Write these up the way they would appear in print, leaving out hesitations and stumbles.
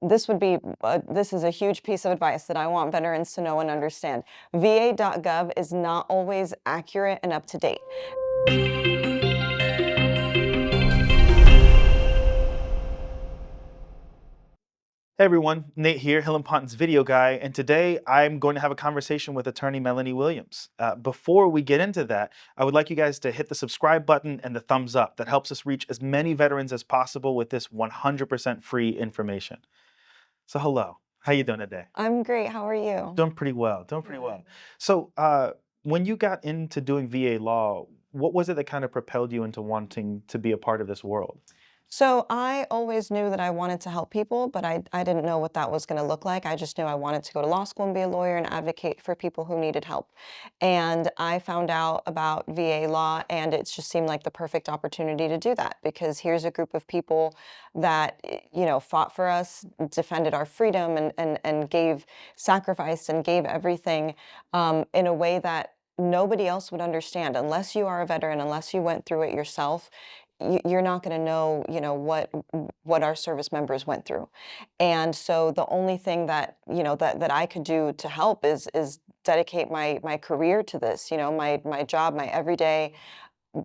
this is a huge piece of advice that I want veterans to know and understand. VA.gov is not always accurate and up to date. Hey everyone, Nate here, Hill and Ponton's video guy, and today I'm going to have a conversation with attorney Melanie Williams. Before we get into that, I would like you guys to hit the subscribe button and the thumbs up. That helps us reach as many veterans as possible with this 100% free information. So hello, how you doing today? I'm great. How are you? Doing pretty well, doing pretty well. So when you got into doing VA law, what was it that kind of propelled you into wanting to be a part of this world? So I always knew that I wanted to help people, but I didn't know what that was going to look like. I just knew I wanted to go to law school and be a lawyer and advocate for people who needed help. And I found out about VA law, and it just seemed like the perfect opportunity to do that because here's a group of people that, fought for us, defended our freedom, and gave, sacrificed and gave everything in a way that nobody else would understand unless you are a veteran, unless you went through it yourself. You're not going to know, what our service members went through. And so the only thing that, that I could do to help is dedicate my career to this, my job, my everyday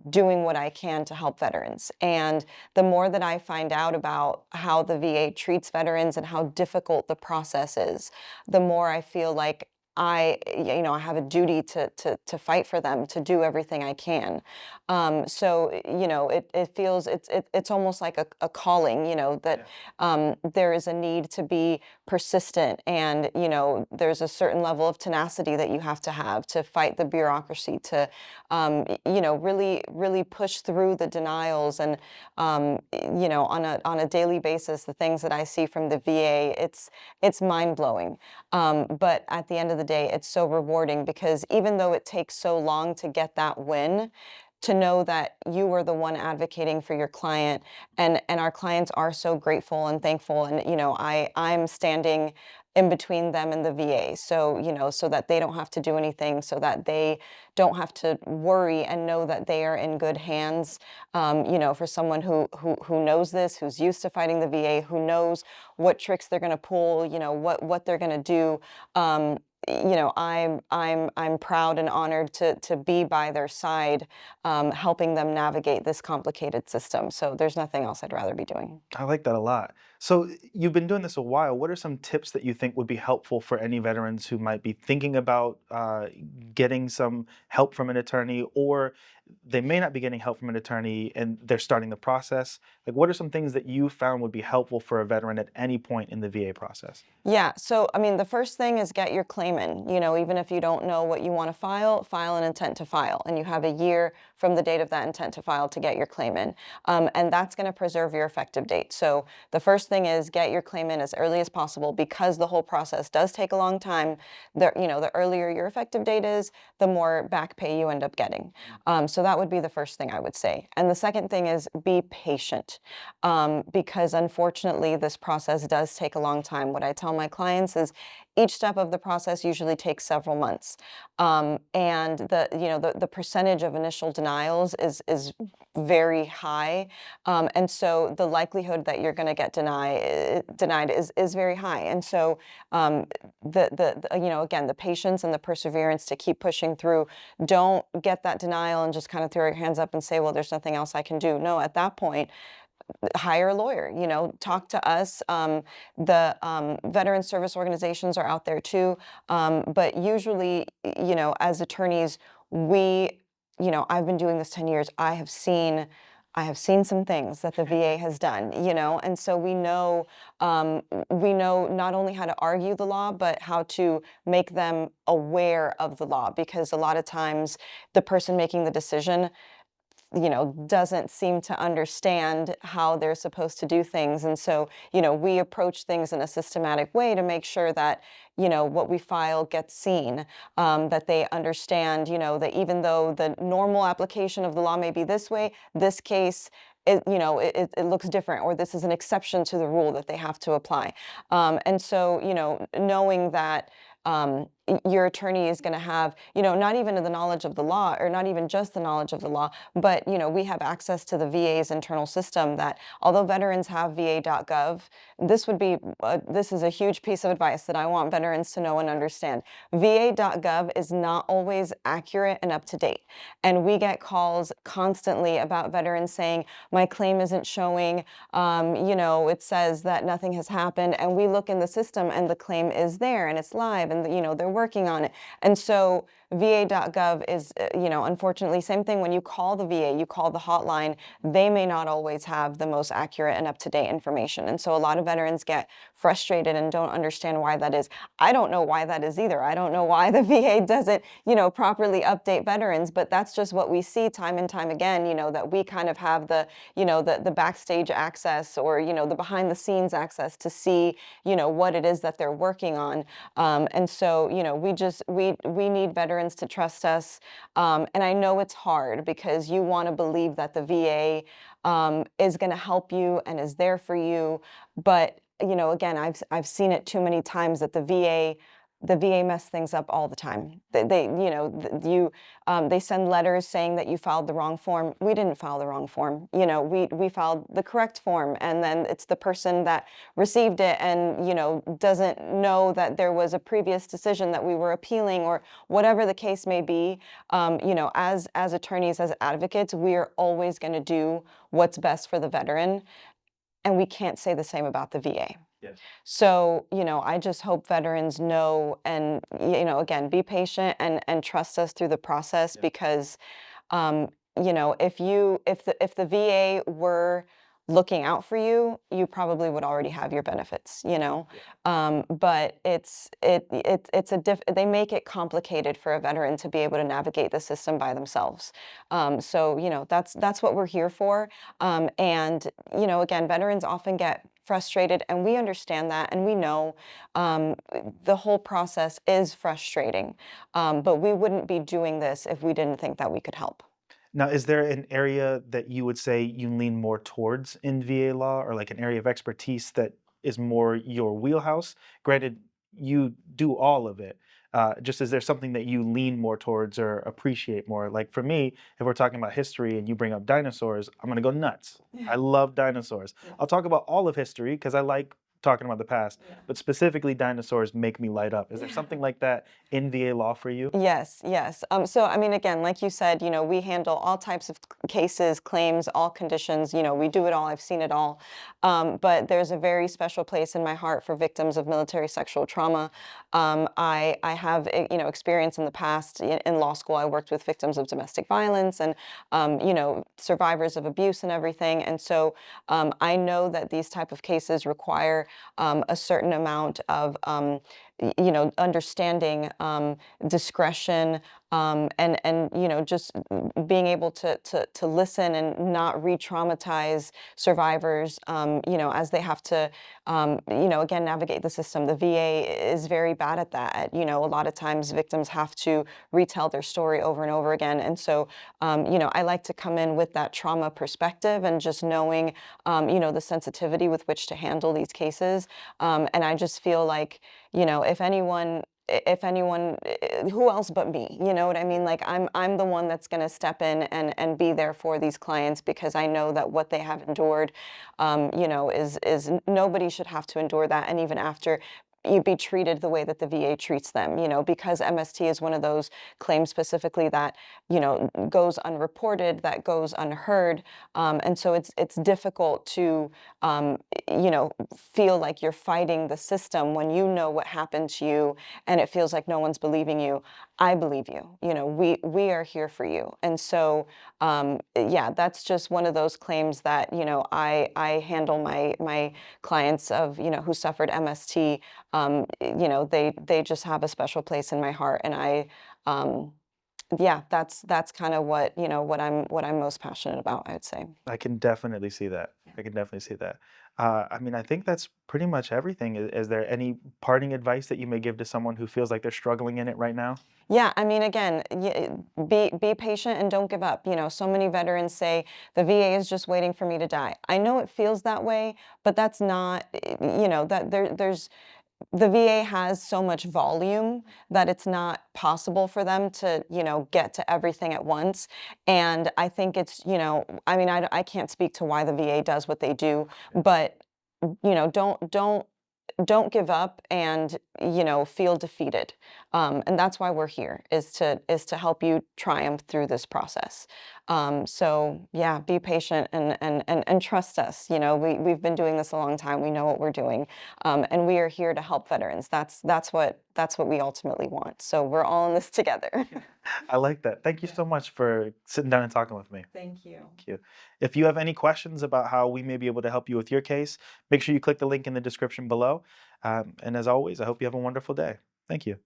doing what I can to help veterans. And the more that I find out about how the VA treats veterans and how difficult the process is, the more I feel like I have a duty to fight for them, to do everything I can. It feels it's almost like a calling, that there is a need to be persistent, and there's a certain level of tenacity that you have to fight the bureaucracy, to really push through the denials, and on a daily basis, the things that I see from the VA, it's mind blowing. But at the end of the day, it's so rewarding because even though it takes so long to get that win, to know that you were the one advocating for your client, and our clients are so grateful and thankful, and I'm standing in between them and the VA, so so that they don't have to do anything, so that they don't have to worry and know that they are in good hands. For someone who knows this, who's used to fighting the VA, who knows what tricks they're going to pull, what they're going to do. I'm proud and honored to be by their side, helping them navigate this complicated system. So there's nothing else I'd rather be doing. I like that a lot. So you've been doing this a while. What are some tips that you think would be helpful for any veterans who might be thinking about getting some help from an attorney, or they may not be getting help from an attorney and they're starting the process? Like, what are some things that you found would be helpful for a veteran at any point in the VA process? Yeah, so I mean, the first thing is get your claim in. Even if you don't know what you want to file an intent to file, and you have a year from the date of that intent to file to get your claim in. And that's going to preserve your effective date. So the first thing is get your claim in as early as possible because the whole process does take a long time. The earlier your effective date is, the more back pay you end up getting. So that would be the first thing I would say. And the second thing is be patient, because unfortunately this process does take a long time. What I tell my clients is each step of the process usually takes several months. And the percentage of initial denials is very high. And so the likelihood that you're going to get denied is very high. And so again, the patience and the perseverance to keep pushing through. Don't get that denial and just kind of throw your hands up and say, well, there's nothing else I can do. No, at that point, hire a lawyer, talk to us. The veteran service organizations are out there too. But usually, as attorneys, I've been doing this 10 years. I have seen some things that the VA has done, and so we know not only how to argue the law, but how to make them aware of the law, because a lot of times the person making the decision doesn't seem to understand how they're supposed to do things. And so, we approach things in a systematic way to make sure that, what we file gets seen, that they understand, that even though the normal application of the law may be this way, this case, it looks different, or this is an exception to the rule that they have to apply. And so, knowing that, your attorney is going to have, not even the knowledge of the law, or not even just the knowledge of the law, but, we have access to the VA's internal system that although veterans have va.gov, this is a huge piece of advice that I want veterans to know and understand. va.gov is not always accurate and up to date. And we get calls constantly about veterans saying, my claim isn't showing, it says that nothing has happened. And we look in the system and the claim is there and it's live and, they're working on it. And so va.gov is, unfortunately, same thing when you call the VA, you call the hotline, they may not always have the most accurate and up-to-date information. And so a lot of veterans get frustrated and don't understand why that is. I don't know why that is either. I don't know why the VA doesn't, properly update veterans, but that's just what we see time and time again, that we kind of have the backstage access, or, the behind the scenes access to see, what it is that they're working on. And so, we need veterans to trust us. And I know it's hard because you want to believe that the VA is going to help you and is there for you. But, again, I've seen it too many times that the VA mess things up all the time. They send letters saying that you filed the wrong form. We didn't file the wrong form. We filed the correct form, and then it's the person that received it and, doesn't know that there was a previous decision that we were appealing, or whatever the case may be. As attorneys, as advocates, we are always going to do what's best for the veteran, and we can't say the same about the VA. Yes. So, I just hope veterans know, and, again, be patient and trust us through the process, Yeah. because, if the VA were looking out for you, you probably would already have your benefits. But they make it complicated for a veteran to be able to navigate the system by themselves. So, that's what we're here for. And, again, veterans often get frustrated, and we understand that, and we know the whole process is frustrating. But we wouldn't be doing this if we didn't think that we could help. Now, is there an area that you would say you lean more towards in VA law, or like an area of expertise that is more your wheelhouse? Granted, you do all of it. Just is there something that you lean more towards or appreciate more? Like for me, if we're talking about history and you bring up dinosaurs, I'm gonna go nuts. I love dinosaurs. I'll talk about all of history because I like talking about the past, but specifically dinosaurs make me light up. Is there something like that in VA law for you? Yes, yes. So, I mean, again, like you said, we handle all types of cases, claims, all conditions. We do it all. I've seen it all. But there's a very special place in my heart for victims of military sexual trauma. I have, experience in the past in law school. I worked with victims of domestic violence and, survivors of abuse and everything. And so I know that these type of cases require a certain amount of understanding, discretion, and just being able to listen and not re-traumatize survivors, as they have to, again, navigate the system. The VA is very bad at that. A lot of times victims have to retell their story over and over again. And so, I like to come in with that trauma perspective and just knowing, the sensitivity with which to handle these cases. And I just feel like, if anyone, who else but me? You know what I mean? Like I'm the one that's going to step in and be there for these clients, because I know that what they have endured, is nobody should have to endure that. And even after, you be treated the way that the VA treats them, because MST is one of those claims specifically that, goes unreported, that goes unheard. And so it's difficult to, feel like you're fighting the system when you know what happened to you and it feels like no one's believing you. I believe you. We are here for you. And so, yeah, that's just one of those claims that, I handle my clients of, who suffered MST. They just have a special place in my heart, and yeah, that's kind of what I'm most passionate about, I would say. I can definitely see that. I can definitely see that. I mean, I think that's pretty much everything. Is there any parting advice that you may give to someone who feels like they're struggling in it right now? Yeah, I mean, again, be patient and don't give up. So many veterans say the VA is just waiting for me to die. I know it feels that way, but that's not, that there's the VA has so much volume that it's not possible for them to, get to everything at once. And I think it's, I mean, I can't speak to why the VA does what they do, but don't give up and feel defeated, and that's why we're here, is to help you triumph through this process. So yeah, be patient and trust us. We've been doing this a long time. We know what we're doing, and we are here to help veterans. That's what we ultimately want. So we're all in this together. I like that. Thank you Yeah. so much for sitting down and talking with me. Thank you. Thank you. If you have any questions about how we may be able to help you with your case, make sure you click the link in the description below. And as always, I hope you have a wonderful day. Thank you.